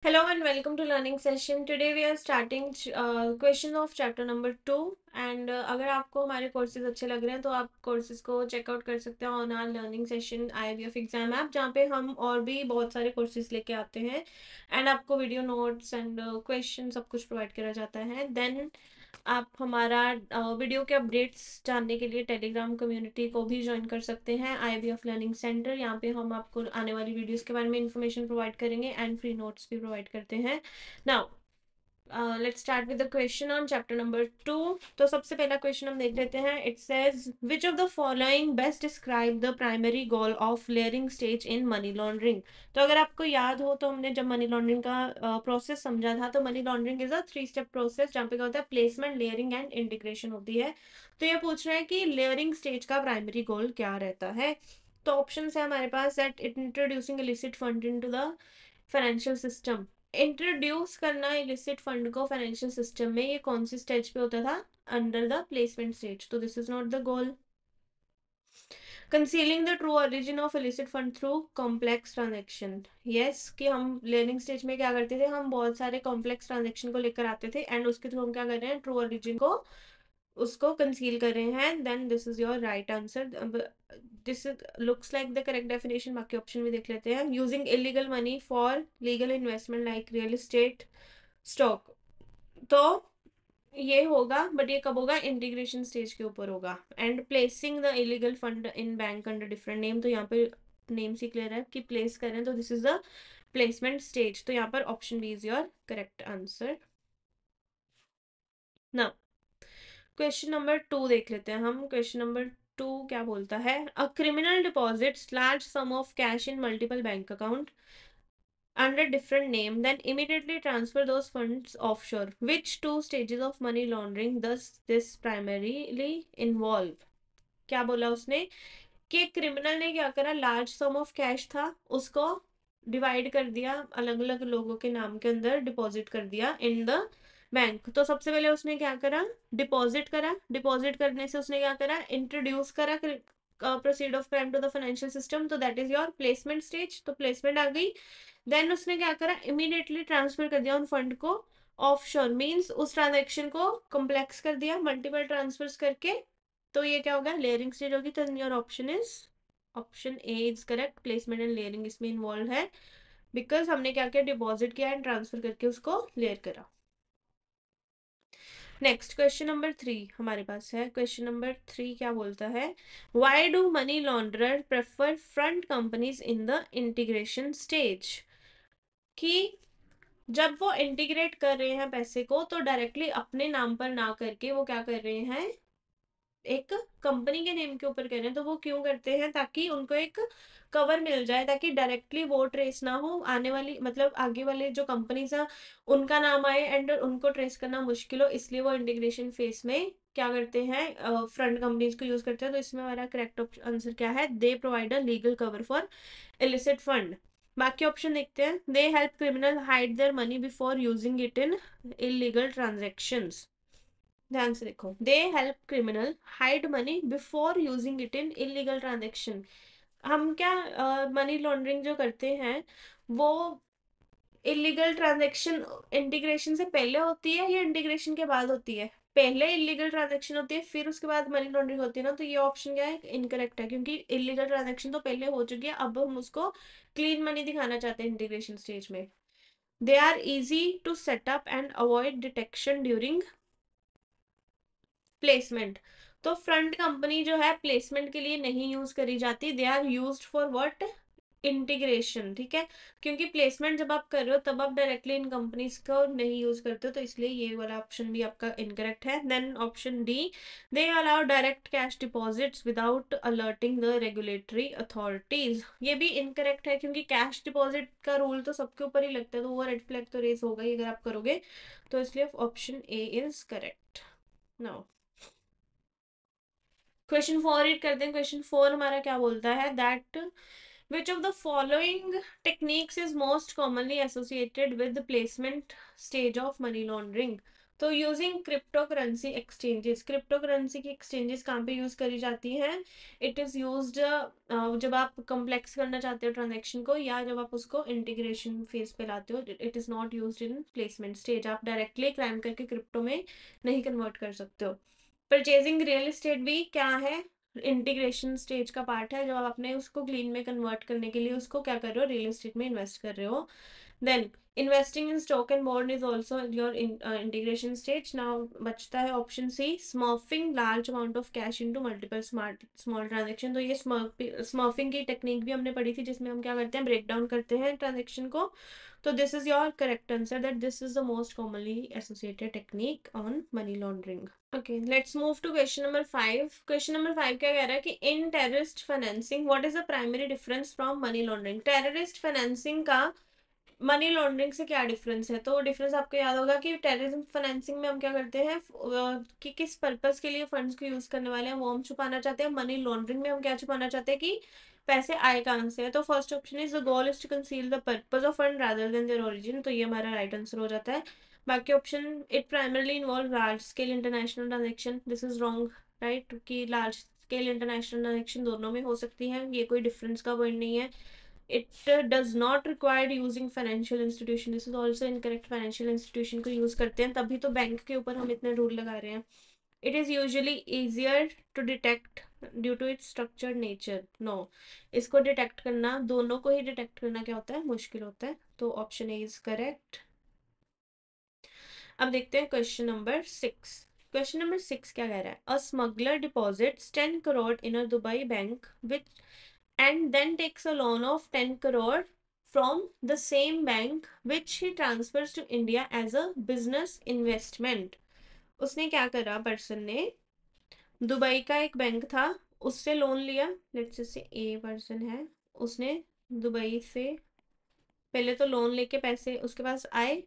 Hello and welcome to learning session. Today we are starting question of chapter number 2 and अगर आपको हमारे courses अच्छे लग रहे हैं तो आप कोर्सेज को चेकआउट कर सकते हैं on our learning session IIBF exam app, जहाँ पे हम और भी बहुत सारे कोर्सेज लेके आते हैं एंड आपको वीडियो नोट्स एंड क्वेश्चन सब कुछ प्रोवाइड करा जाता है. देन आप हमारा वीडियो के अपडेट्स जानने के लिए टेलीग्राम कम्युनिटी को भी ज्वाइन कर सकते हैं IIBF लर्निंग सेंटर. यहाँ पे हम आपको आने वाली वीडियोस के बारे में इंफॉर्मेशन प्रोवाइड करेंगे एंड फ्री नोट्स भी प्रोवाइड करते हैं. Now let's start with the question on chapter number 2. तो सबसे पहला क्वेश्चन हम देख लेते हैं. It says which of the following best describe the primary goal of layering stage in money laundering. तो अगर आपको याद हो तो हमने जब मनी लॉन्ड्रिंग का प्रोसेस समझा था, तो money laundering is a 3 step process जहाँ पे क्या होता है, प्लेसमेंट, लेयरिंग एंड इंटीग्रेशन होती है. तो ये पूछ रहा है कि लेयरिंग स्टेज का प्राइमरी गोल क्या रहता है. तो ऑप्शन है हमारे पास that introducing illicit fund into the financial system. Introduce करना इलिसिट फंड को फाइनेंशियल सिस्टम में, ये कौन सी स्टेज पे होता था? Under the placement stage. तो this is not the goal. Concealing the true origin of illicit fund through complex transaction. Yes, कि हम लर्निंग स्टेज में क्या करते थे, हम बहुत सारे कॉम्प्लेक्स ट्रांजेक्शन को लेकर आते थे एंड उसके थ्रू हम क्या कर रहे हैं, ट्रू ओरिजिन को उसको कंसील कर रहे हैं. Then this is your right answer. This looks like the correct definition. बाकी ऑप्शन भी देख लेते हैं. Using illegal money for legal investment like real estate, stock. तो ये होगा, बट ये कब होगा? इंटीग्रेशन स्टेज के ऊपर होगा. And placing the illegal fund in bank under different name. तो यहाँ पे नेम से क्लियर है कि प्लेस करें, तो this is the placement stage. तो यहाँ पर option B is your correct answer. ना क्वेश्चन नंबर 2 देख लेते हैं हम. क्वेश्चन नंबर 2 क्या बोलता है? A criminal deposits large sum of cash in multiple bank account under different name, then immediately transfer those funds offshore. Which two stages of money laundering does this primarily involve? क्या बोला उसने कि criminal ने क्या करा, large sum of cash था, उसको divide कर दिया, अलग अलग लोगों के नाम के अंदर डिपॉजिट कर दिया इन द बैंक. तो सबसे पहले उसने क्या करा, डिपॉजिट करा. डिपॉजिट करने से उसने क्या करा, इंट्रोड्यूस करा proceed of crime to the financial system. तो that is your placement stage. तो प्लेसमेंट आ गई. देन उसने क्या करा, इमीडिएटली ट्रांसफर कर दिया उन फंड को ऑफशोर. मींस उस ट्रांजेक्शन को कॉम्प्लेक्स कर दिया मल्टीपल ट्रांसफर्स करके. तो ये क्या होगा, लेयरिंग स्टेज होगी. तो your option is option A is correct. Placement and layering इसमें इन्वॉल्व है, बिकॉज हमने क्या किया, डिपॉजिट किया एंड ट्रांसफर करके उसको लेयर करा. नेक्स्ट क्वेश्चन नंबर 3 हमारे पास है. क्वेश्चन नंबर 3 क्या बोलता है? Why do money launderer prefer front companies in the integration stage. कि जब वो इंटीग्रेट कर रहे हैं पैसे को, तो डायरेक्टली अपने नाम पर ना करके वो क्या कर रहे हैं, एक कंपनी के नेम के ऊपर कर रहे हैं. तो वो क्यों करते हैं? ताकि उनको एक कवर मिल जाए, ताकि डायरेक्टली वो ट्रेस ना हो. आने वाली मतलब आगे वाले जो कंपनीज है उनका नाम आए एंड उनको ट्रेस करना मुश्किल हो, इसलिए वो इंटीग्रेशन फेस में क्या करते हैं, फ्रंट कंपनीज को यूज करते हैं. तो इसमें हमारा करेक्ट आंसर क्या है? They provide a legal cover for illicit fund. बाकी ऑप्शन देखते हैं. They help criminal hide their money before using it in illegal transactions. ध्यान से देखो, they help criminal hide money before using it in illegal transaction. हम क्या money laundering जो करते हैं वो इलीगल ट्रांजेक्शन इंटीग्रेशन से पहले होती है या इंटीग्रेशन के बाद होती है? पहले इलीगल ट्रांजेक्शन होती है, फिर उसके बाद मनी लॉन्ड्रिंग होती है ना. तो ये ऑप्शन क्या है, इनकरेक्ट है, क्योंकि इलीगल ट्रांजेक्शन तो पहले हो चुकी है, अब हम उसको क्लीन मनी दिखाना चाहते हैं इंटीग्रेशन स्टेज में. They are easy to set up and avoid detection during placement. तो फ्रंट कंपनी जो है प्लेसमेंट के लिए नहीं यूज करी जाती. They are used for what? Integration. ठीक है, क्योंकि प्लेसमेंट जब आप कर रहे हो तब आप डायरेक्टली इन कंपनीज को नहीं यूज करते हो. तो इसलिए ये वाला ऑप्शन भी आपका इनकरेक्ट है. Then option D, they allow direct cash deposits without alerting the regulatory authorities. ये भी इनकरेक्ट है, क्योंकि कैश डिपॉजिट का रूल तो सबके ऊपर ही लगता है, तो वो रेड फ्लैग तो रेज होगा ही अगर आप करोगे. तो इसलिए option A is correct. Now question 4 read करते हैं. क्वेश्चन 4 हमारा क्या बोलता है? That which of the following techniques is most commonly associated with the placement stage of money laundering. तो using cryptocurrency exchanges, cryptocurrency की exchanges कहाँ पे यूज करी जाती हैं? इट इज यूज्ड जब आप कम्प्लेक्स करना चाहते हो ट्रांजेक्शन को, या जब आप उसको इंटीग्रेशन फेज पे लाते हो। It is not used in placement stage. आप डायरेक्टली क्लाइम करके क्रिप्टो में नहीं कन्वर्ट कर सकते हो। परचेजिंग रियल एस्टेट भी क्या है? इंटीग्रेशन स्टेज का पार्ट है, जब आप अपने उसको क्लीन में कन्वर्ट करने के लिए उसको क्या कर रहे हो, रियल एस्टेट में इन्वेस्ट कर रहे हो। Then investing in stock and bond is also your integration stage. Now बचता है option C, smurfing large amount of cash into multiple small transaction। तो ये smurfing की टेक्निक भी हमने पढ़ी थी, जिसमें हम क्या करते हैं, ब्रेक डाउन करते हैं ट्रांजेक्शन को। तो this is your correct answer, that this is the most commonly associated technique on money laundering. Okay, let's move to question number 5। Question number 5 क्या कह रहा है कि in terrorist financing what is the primary difference from money laundering? Terrorist financing का money laundering से क्या difference है? तो डिफरेंस आपको याद होगा कि टेररिज्म फाइनेंसिंग में हम क्या करते हैं, कि किस पर्पस के लिए फंड्स को यूज करने वाले हैं वो हम छुपाना चाहते हैं। मनी लॉन्ड्रिंग में हम क्या छुपाना चाहते हैं कि पैसे आए कहाँ से है। तो first option is the goal is to conceal the purpose of fund rather than their origin. तो ये हमारा राइट आंसर हो जाता है। बाकी option, it primarily involve large scale international transaction, this is wrong, right, कि लार्ज स्केल इंटरनेशनल ट्रांजेक्शन दोनों में हो सकती है, ये कोई डिफरेंस का पॉइंट नहीं है। It does not require using financial institution, this is also incorrect। financial institution को यूज करते हैं तभी तो बैंक के ऊपर हम इतने रूल लगा रहे हैं। It is usually easier to detect due to its structured nature, no, इसको डिटेक्ट करना, दोनों को ही डिटेक्ट करना क्या होता है, मुश्किल होता है। तो ऑप्शन ए इज करेक्ट। अब देखते हैं क्वेश्चन नंबर 6। क्वेश्चन नंबर 6 क्या कह रहा है? A smuggler deposits 10 crore in a Dubai bank which and then takes a loan of 10 crore from the same bank which he transfers to India as a business investment। उसने क्या करा, person ने Dubai का एक बैंक था, उससे loan लिया। Let's say a person है, उसने दुबई से पहले तो लोन लेके पैसे उसके पास आए,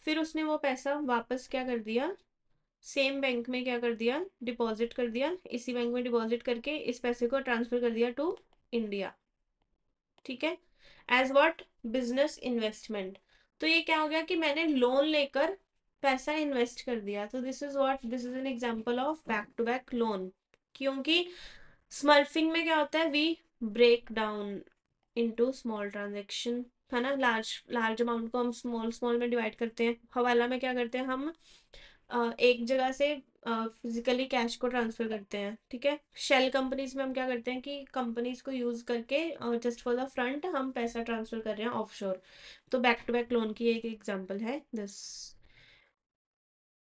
फिर उसने वो पैसा वापस क्या कर दिया, सेम बैंक में क्या कर दिया, डिपॉजिट कर दिया। इसी बैंक में डिपॉजिट करके इस पैसे को ट्रांसफर कर दिया टू इंडिया, ठीक है, एज व्हाट, बिजनेस इन्वेस्टमेंट। तो ये क्या हो गया कि मैंने लोन लेकर पैसा इन्वेस्ट कर दिया। तो this is what, this is an example of back to back loan. क्योंकि स्मर्फिंग में क्या होता है, we break down into small transaction, है ना, लार्ज लार्ज अमाउंट को हम स्मॉल स्मॉल में डिवाइड करते हैं। हवाला में क्या करते हैं हम, एक जगह से फिजिकली कैश को ट्रांसफर करते हैं, ठीक है। शेल कंपनीज में हम क्या करते हैं कि कंपनीज को यूज करके जस्ट फॉर द फ्रंट हम पैसा ट्रांसफर कर रहे हैं ऑफशोर। तो बैक टू बैक लोन की एक एग्जांपल है this.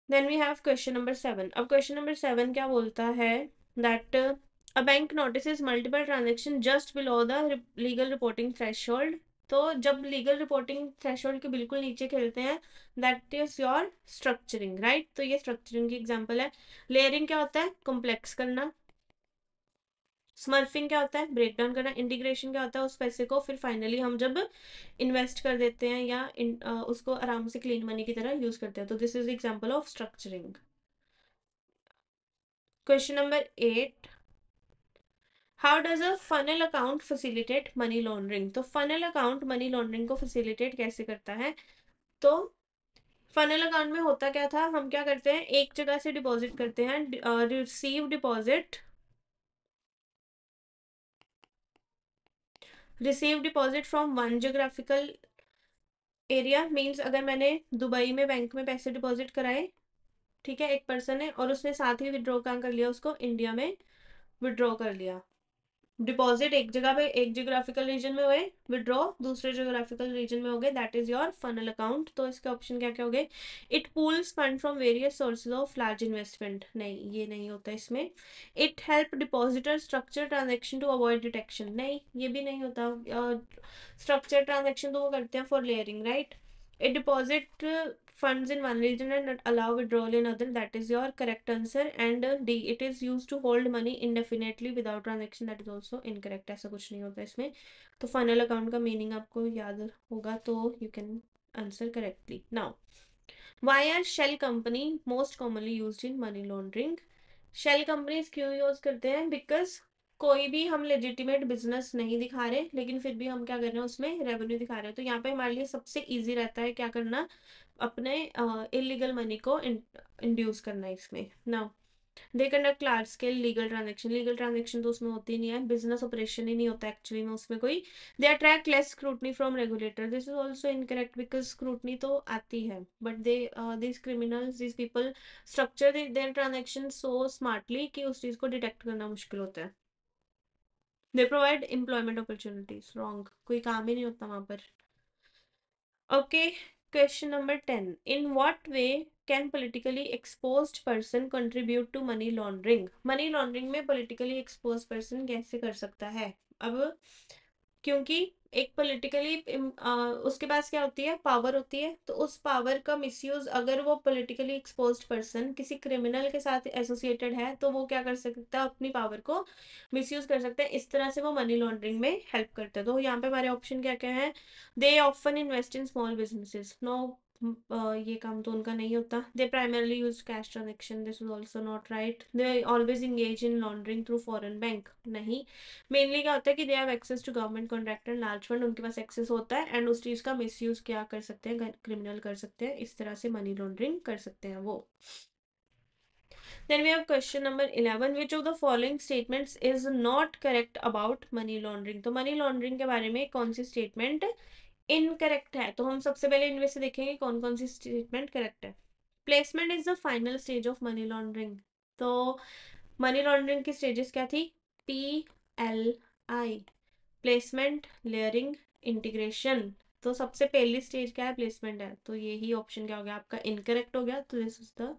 Then we have question number 7। अब क्वेश्चन नंबर 7 क्या बोलता है, that a bank notice multiple transaction just below the legal reporting threshold. तो जब लीगल रिपोर्टिंग थ्रेशोल्ड के बिल्कुल नीचे खेलते हैं, that is your structuring, right. तो ये स्ट्रक्चरिंग की एग्जांपल है। लेयरिंग क्या होता है, कॉम्प्लेक्स करना। स्मर्फिंग क्या होता है, ब्रेक डाउन करना। इंटीग्रेशन क्या होता है, उस पैसे को फिर फाइनली हम जब इन्वेस्ट कर देते हैं या उसको आराम से क्लीन मनी की तरह यूज करते हैं। तो this is example of structuring. Question number 8, how does a funnel account facilitate money laundering? तो फनल अकाउंट मनी लॉन्ड्रिंग को फैसिलिटेट कैसे करता है? तो फनल अकाउंट में होता क्या था, हम क्या करते हैं, एक जगह से डिपॉजिट करते हैं, receive deposit from one geographical area. Means अगर मैंने दुबई में बैंक में पैसे डिपॉजिट कराए, ठीक है, एक पर्सन है, और उसने साथ ही विड्रॉ कहाँ कर लिया, उसको इंडिया में विड्रॉ कर लिया। डिपॉजिट एक जगह पे एक जियोग्राफिकल रीजन में हुए, विड्रॉ दूसरे जियोग्राफिकल रीजन में हो गए, that is your funnel account. तो इसके ऑप्शन क्या क्या हो गए, it pools fund from various sources of large investment, नहीं ये नहीं होता इसमें। It help depositor structure transaction to avoid detection, नहीं ये भी नहीं होता। स्ट्रक्चर ट्रांजेक्शन तो वो करते हैं for layering, right. It deposit funds in one region and allow withdrawal in other, that is your correct answer। and D, it is used to hold money indefinitely without transaction, that is also incorrect। ऐसा कुछ नहीं होता इसमें। तो final account का meaning आपको याद होगा तो you can answer correctly. Now, why are shell company most commonly used in money laundering? Shell companies क्यों यूज करते हैं, बिकॉज कोई भी हम लेजिटिमेट बिजनेस नहीं दिखा रहे, लेकिन फिर भी हम क्या कर रहे हैं, उसमें रेवेन्यू दिखा रहे हैं, तो यहाँ पे हमारे लिए सबसे इजी रहता है क्या करना, अपने इलीगल मनी को इंड्यूस करना है इसमें ना। They conduct large scale legal transaction, legal transaction तो उसमें होती नहीं है, बिजनेस ऑपरेशन ही नहीं होता एक्चुअली में उसमें कोई। They attract less scrutiny from regulator, this is also incorrect because scrutiny तो आती है, but they this criminals this people structure their transaction so smartly कि उस चीज को डिटेक्ट करना मुश्किल होता है। They provide employment opportunities, wrong, कोई काम ही नहीं होता वहां पर। Okay, question number 10. In what way can politically exposed person contribute to money laundering? Money laundering में politically exposed person कैसे कर सकता है? अब क्योंकि एक पॉलिटिकली उसके पास क्या होती है, पावर होती है, तो उस पावर का मिसयूज अगर वो पॉलिटिकली एक्सपोज्ड पर्सन किसी क्रिमिनल के साथ एसोसिएटेड है तो वो क्या कर सकता है, अपनी पावर को मिसयूज कर सकते हैं, इस तरह से वो मनी लॉन्ड्रिंग में हेल्प करते हैं। तो यहाँ पे हमारे ऑप्शन क्या क्या है, they often invest in small businesses, no, ये काम तो उनका नहीं होता। They primarily use cash transaction, this is also not right. They always engage in laundering through foreign bank, नहीं। मेनली क्या होता है कि they have access to government contractor large fund, उनके पास एक्सेस होता है एंड उस चीज का मिसयूज क्या कर सकते हैं, क्रिमिनल कर सकते हैं, इस तरह से मनी लॉन्ड्रिंग कर सकते हैं वो। Then we have question number 11. Which of the following statements is not correct about money laundering? तो मनी लॉन्ड्रिंग के बारे में कौन सी स्टेटमेंट इनकरेक्ट है, तो हम सबसे पहले इनमें से देखेंगे कौन कौन सी स्टेटमेंट करेक्ट है। Placement is the final stage of money laundering, तो मनी लॉन्ड्रिंग की स्टेजेस क्या थी, PLI, प्लेसमेंट, लेयरिंग, इंटीग्रेशन, तो सबसे पहली स्टेज क्या है, प्लेसमेंट है, तो यही ऑप्शन क्या हो गया आपका, इनकरेक्ट हो गया, तो this is the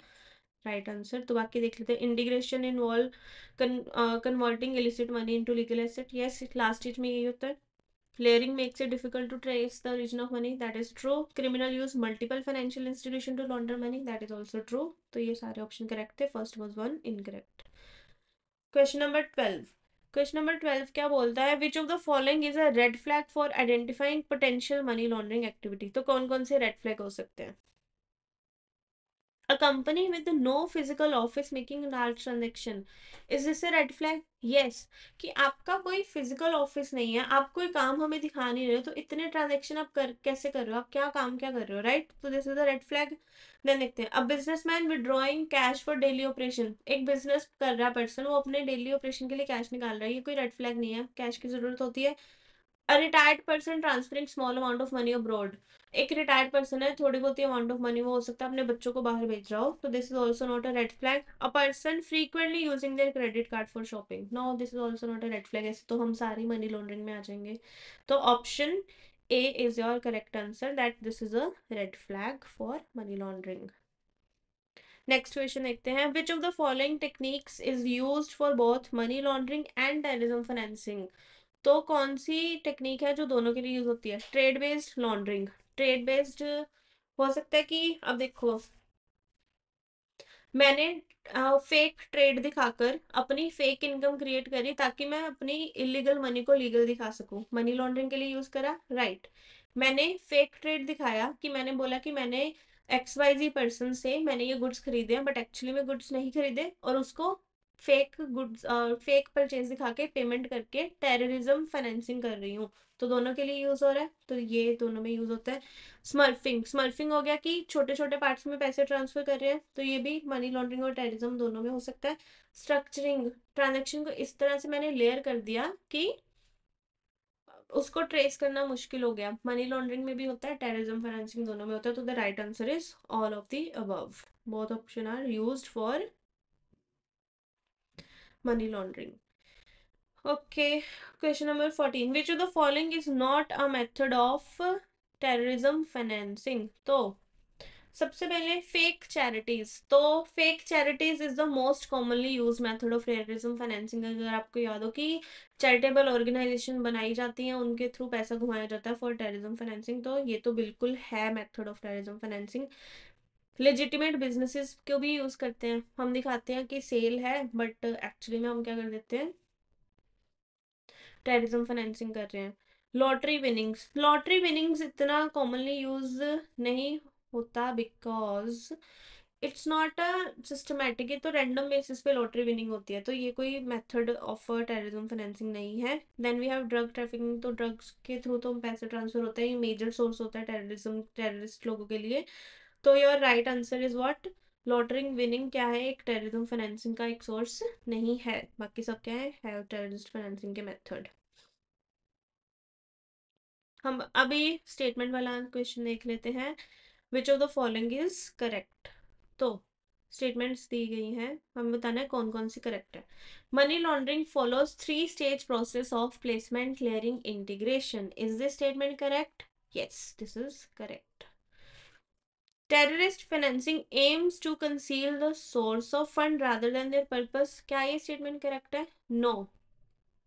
right answer. तो बाकी देख लेते हैं, integration involve converting illicit money into legal asset, yes last stage में यही होता है। Layering makes it difficult to trace the origin of money, that is true. Criminal use multiple financial institution to launder money, that is also true. तो ये सारे option correct थे, first was one incorrect. Question number 12, question number 12 क्या बोलता है, विच of the following is a red flag for identifying potential money laundering activity, तो कौन कौन से रेड फ्लैग हो सकते हैं। A company with no physical office making large transaction. Is this a red flag? Yes. कि आपका कोई फिजिकल ऑफिस नहीं है, आप कोई काम हमें दिखा नहीं रहे हो, तो इतने ट्रांजेक्शन आप कैसे कर रहे हो, आप क्या काम क्या कर रहे हो, राइट, तो this is the red flag. Then देखते हैं, अब businessman withdrawing cash for daily operation, एक बिजनेस कर रहा पर्सन वो अपने डेली ऑपरेशन के लिए कैश निकाल रहा है, ये कोई रेड फ्लैग नहीं है, कैश की जरूरत होती है। A retired person transferring small amount of money abroad, एक रिटायर्ड पर्सन है, थोड़ी बहुत ही अमाउंट ऑफ मनी वो हो सकता है अपने बच्चों को बाहर भेज रहा हो, तो this is also not a red flag. A person frequently using their credit card for shopping, no this is also not a red flag, ऐसे तो हम सारी मनी लॉन्ड्रिंग में आ जाएंगे। तो option A is your correct answer, that this is a red flag for money laundering. Next question देखते हैं, which of the following techniques is used for both money laundering and terrorism financing, तो कौन सी technique है जो दोनों के लिए use होती है, trade based laundering, trade based हो सकता है कि अब देखो, मैंने फेक ट्रेड दिखाकर अपनी फेक इनकम क्रिएट करी ताकि मैं अपनी इलीगल मनी को लीगल दिखा सकूं, मनी लॉन्ड्रिंग के लिए यूज करा, राइट। मैंने फेक ट्रेड दिखाया कि मैंने बोला कि मैंने XYZ पर्सन से मैंने ये गुड्स खरीदे हैं, बट एक्चुअली में गुड्स नहीं खरीदे, और उसको फेक गुड्स फेक परचेज दिखा के पेमेंट करके टेररिज्म फाइनेंसिंग कर रही हूँ, तो दोनों के लिए यूज हो रहा है, तो ये दोनों में यूज होता है। स्मर्फिंग, स्मर्फिंग हो गया कि छोटे छोटे पार्ट्स में पैसे ट्रांसफर कर रहे हैं, तो ये भी मनी लॉन्ड्रिंग और टेररिज्म दोनों में हो सकता है। स्ट्रक्चरिंग, ट्रांजेक्शन को इस तरह से मैंने लेयर कर दिया कि उसको ट्रेस करना मुश्किल हो गया, मनी लॉन्ड्रिंग में भी होता है, टेररिज्म फाइनेंसिंग दोनों में होता है, तो the right answer is all of the above, both option are used for money laundering. Okay, question number 14. Which of the following is not a method of terrorism financing? तो सबसे पहले fake charities, तो fake charities is the most commonly use method of terrorism financing, अगर आपको याद हो कि charitable organisation बनाई जाती हैं, उनके थ्रू पैसा घुमाया जाता है फॉर टेररिज्म फाइनेंसिंग, तो ये तो बिल्कुल है method of terrorism financing. Legitimate businesses को भी यूज करते हैं, हम दिखाते हैं कि सेल है बट एक्चुअली में हम क्या कर देते हैं, टेररिज्म फाइनेंसिंग कर रहे हैं। लॉटरी विनिंग्स, लॉटरी विनिंग्स इतना कॉमनली यूज नहीं होता because it's not a systematic, ये तो रैंडम बेसिस पे लॉटरी विनिंग होती है, तो ये कोई मेथड ऑफ टेररिज्म फाइनेंसिंग नहीं है। Then we have drug trafficking, तो ड्रग्स के थ्रू तो पैसे ट्रांसफर होता है, ये मेजर सोर्स होता है टेररिज्म, टेररिस्ट लोगों के लिए। तो your right answer is what, lottery winning क्या है, एक टेररिज्म फाइनेंसिंग का एक सोर्स नहीं है। बाकी सब क्या है टेररिस्ट फाइनेंसिंग के मेथड। हम अभी स्टेटमेंट वाला क्वेश्चन देख लेते हैं। Which of the following is correct. तो स्टेटमेंट्स दी गई हैं, हमें बताना है कौन कौन सी करेक्ट है। Money laundering follows 3 stage process of placement, clearing, integration. Is this statement correct? Yes, this is correct. Terrorist financing aims to conceal the source of fund rather than their purpose. क्या ये statement correct है? No.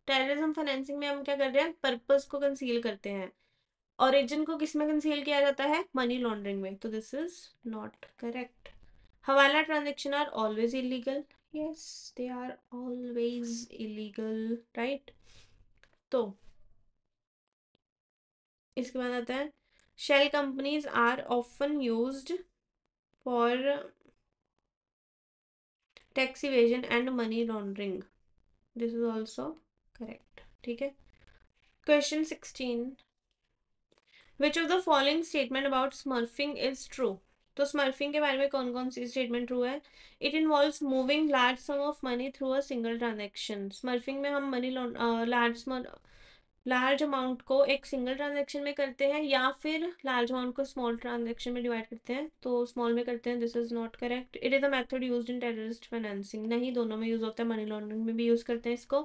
Terrorism financing में हम क्या कर रहे हैं, purpose को कंसील करते हैं। ओरिजिन को किस में कंसील किया जाता है? मनी लॉन्ड्रिंग में, तो this is not correct. Hawala transaction are always illegal. Yes, they are always illegal, right. तो इसके बाद आता है shell companies are often used for tax evasion and money laundering. This is also correct, ठीक है। Question 16, which of the following statement about smurfing is true. तो smurfing के बारे में कौन कौन सी स्टेटमेंट ट्रू है? It involves moving large sum of money through a single transaction. Smurfing में हम मनी लार्ज अमाउंट को एक सिंगल ट्रांजेक्शन में करते हैं, या फिर लार्ज अमाउंट को स्मॉल ट्रांजेक्शन में डिवाइड करते हैं, तो स्मॉल में करते हैं। This is not correct. It is a method used in terrorist financing. नहीं, दोनों में यूज होता है, मनी लॉन्ड्रिंग में भी यूज करते हैं इसको।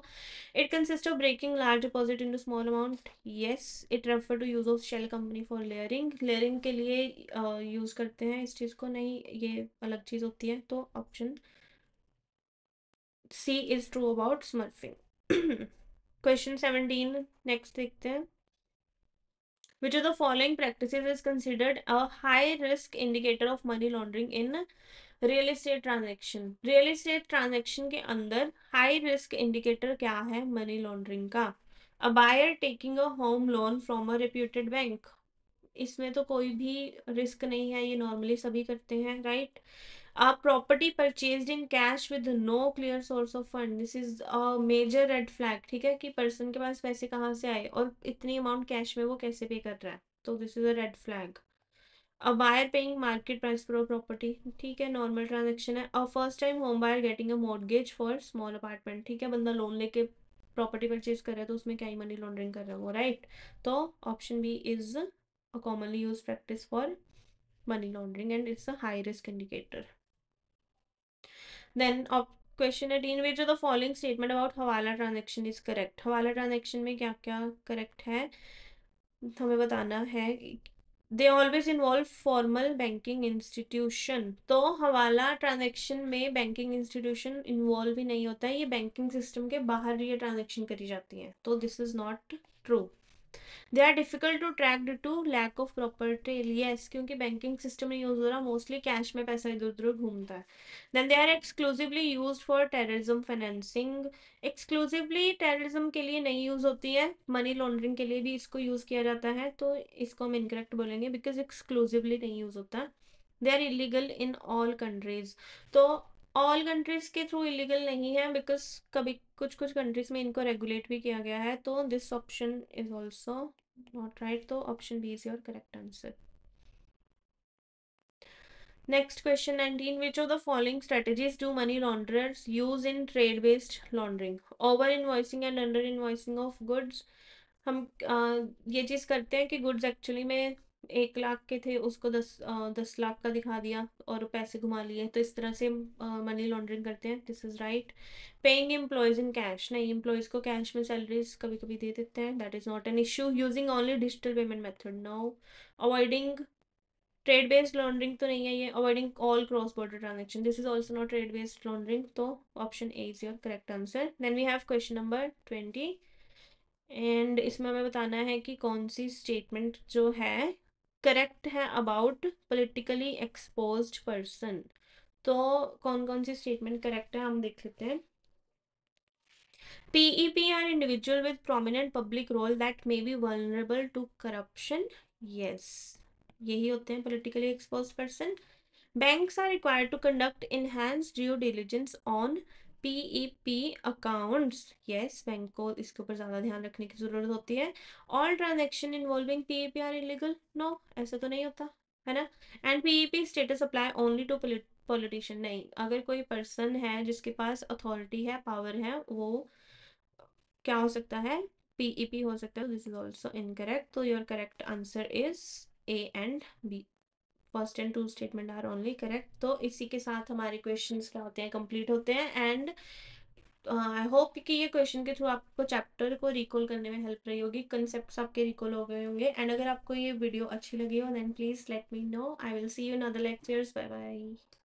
It consists of breaking large deposit into small amount. Yes, it refer to use of shell company for layering. Layering के लिए यूज करते हैं इस चीज को, नहीं ये अलग चीज होती है। तो option C is true about smurfing. Question 17 next देखते हैं। Which of the following practices is considered a high risk indicator of money laundering in real estate transaction? Real estate transaction के अंदर हाई रिस्क इंडिकेटर क्या है money laundering का? A buyer taking a home loan from a reputed bank. इसमें तो कोई भी risk नहीं है, ये नॉर्मली सभी करते हैं, right. A property purchased in cash with no clear source of fund. This is a major red flag, ठीक है, कि पर्सन के पास पैसे कहाँ से आए और इतनी अमाउंट कैश में वो कैसे पे कर रहा है, तो this is a red flag. A buyer paying market price for property, ठीक है, नॉर्मल ट्रांजेक्शन है। A first time home buyer getting a mortgage for small apartment, ठीक है, बंदा लोन लेके प्रॉपर्टी परचेज कर रहा है, तो उसमें क्या ही मनी लॉन्ड्रिंग कर रहा है वो, राइट। तो option B is a commonly use practice for money laundering and it's a high risk indicator. Then question 18, which of the following statement about हवाला transaction is correct? हवाला transaction में क्या क्या correct है हमें बताना है। They always involve formal banking institution. तो हवाला ट्रांजेक्शन में बैंकिंग इंस्टीट्यूशन इन्वॉल्व ही नहीं होता है, ये बैंकिंग सिस्टम के बाहर ये ट्रांजेक्शन करी जाती हैं, तो this is not true. They are difficult to track due to lack of proper trail. Yes, क्योंकि बैंकिंग सिस्टम नहीं यूज हो रहा, मोस्टली कैश में पैसा इधर उधर घूमता है। Then they are exclusively use for terrorism financing. Exclusively terrorism के लिए नहीं यूज होती है, मनी लॉन्ड्रिंग के लिए भी इसको यूज किया जाता है, तो इसको हम इनकरेक्ट बोलेंगे बिकॉज एक्सक्लूसिवली नहीं यूज होता। They are illegal in all countries. तो ऑल कंट्रीज के थ्रू इलीगल नहीं है, बिकॉज कभी कुछ कुछ कंट्रीज में इनको रेगुलेट भी किया गया है, तो this option is also not right. तो option B is your correct answer. Next question 19, which of the following strategies do money launderers use in trade based laundering? Over invoicing and under invoicing of goods. हम ये चीज़ करते हैं कि goods actually में 1 लाख के थे, उसको 10 लाख का दिखा दिया और पैसे घुमा लिए, तो इस तरह से मनी लॉन्ड्रिंग करते हैं, this is right. Paying employees in cash, नहीं, एम्प्लॉयज को कैश में सैलरीज कभी कभी दे देते हैं, that is not an issue. Using only digital payment method, no. Avoiding trade based laundering तो नहीं है ये। Avoiding all cross border transaction, this is also not trade based laundering, तो option A is your correct answer. Then we have question number 20 and इसमें हमें बताना है कि कौन सी स्टेटमेंट जो है करेक्ट है अबाउट पॉलिटिकली एक्सपोज्ड पर्सन। तो कौन कौन सी स्टेटमेंट करेक्ट है हम देख लेते हैं। PEP are individual with prominent public role that may be vulnerable to corruption. Yes, यही होते हैं politically exposed person. Banks are required to conduct enhanced due diligence on PEP accounts. Yes, bank को इसके ऊपर ज़्यादा ध्यान रखने की ज़रूरत होती है. All transaction involving PEP are illegal. No, ऐसा तो नहीं होता है ना. And PEP status apply only to politician. नहीं, अगर कोई पर्सन है जिसके पास अथॉरिटी है, पावर है, वो क्या हो सकता है, पीईपी हो सकता है. This is also incorrect. तो your correct answer is A and B. First and two statement are only correct. तो इसी के साथ हमारे क्वेश्चंस क्या होते हैं, कंप्लीट होते हैं. एंड आई होप कि ये क्वेश्चन के थ्रू आपको चैप्टर को रिकॉल करने में हेल्प रही होगी, कंसेप्ट्स आपके रिकॉल हो गए होंगे. एंड अगर आपको ये वीडियो अच्छी लगी हो then please let me know. I will see you in other lectures. Bye bye.